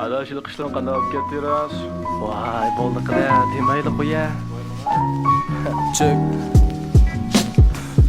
Adaşılık işlerin qanday olib ketdiras? Voy, bo'ldi qila, demayli qo'ya. Çık.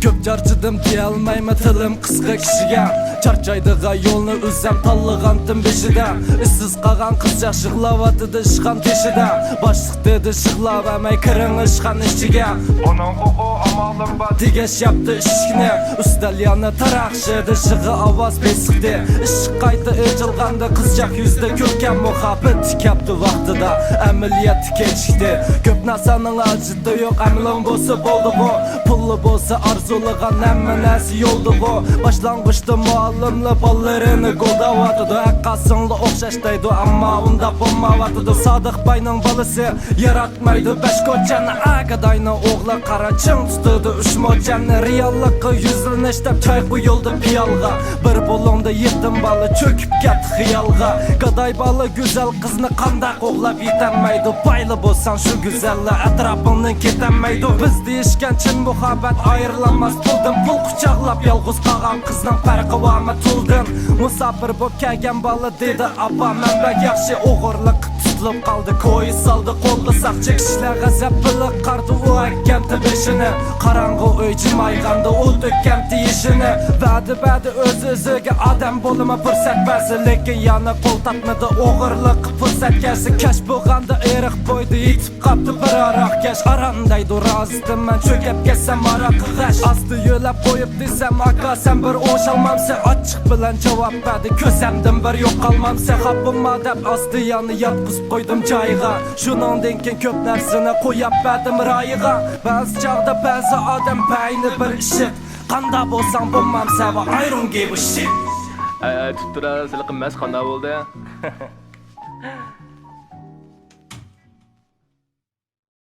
Köp charchadım deyalmayma tilim qisqa kishiga. Charchaydiga yo'lni o'zim tanlagandim beshida. Issiz qolgan qizcha shig'lavatidi ishqan teshida. Boshliq dedi shig'lavamay kiring ishqan ichiga. Onun qo'qo amalim bor degash yapti ishqni. Ustal yana taraqshidi shig'i ovoz besiqdi. Ishq qayta ejilganda qizchaq yuzda ko'rkam muhabbet kapti vaqtida. Amaliyat kechikdi. Ko'p narsaning ajiti yo'q, amilon bo'lsa bo'ldi bu. Pulli bo'lsa arzulagan hamma narsa yo'ldi bu. Boshlang'ishda muallimlar ballarini qo'ldavatdi. Haqqasingli o'xshashdaydi, ammo unda bo'lmavatdi. Sodiq bayning balasi yaratmaydi besh ko'chani. Agadayning o'g'li qara ching tutdi uch mo'jani. Reallikqa yuzlanishda choy quyildi piyolga. Bir bo'londa yetim bola cho'kib ketdi xiyolga. Gaday bola go'zal qizni qanday qo'g'lab yetanmaydi. Bayli bo'lsan shu go'zallar atrofingdan ketanmaydi. Biz deyishgan chin muhabbat ayrilanmas puldan. Pul quchoqlab yolg'iz qolgan qizning farqi bormi tuldan. Musafir bo'lib kelgan bola dedi appa manba yaxshi o'g'irlik tutilib qoldi. Ko'yi soldi qo'lga saqchi kishilar g'azab biliq qardi u akkamti beshini. Qarang'u uy jimayganda u to'kkan tiyishini. Ba'di o'z-o'ziga odam bo'lma fursat bersa, lekin yana qo'l tatmadi o'g'irlik fursatgasi. Kash bo'lganda eriq bo'ydi yetib qopti bir aroq kash. Arandaydi rozidim men cho'kib ketsam aroq g'ash. Asti yo'lab qo'yib desam aka sen bir o'shalmamsa ochiq bilan javob berdi. Ko'zamdan bir yo'qolmamsa xapimma deb asti yana yotqizib qo'ydim joyiga. Shuningdan keyin ko'p narsani qo'yib berdim rayiga. Ba'zi chog'da ba'zi odam payni bir ishi. Qanday bo'lsam bo'lmamsa va I don't give a shit. Tutturas, qilqinmas qanday bo'ldi?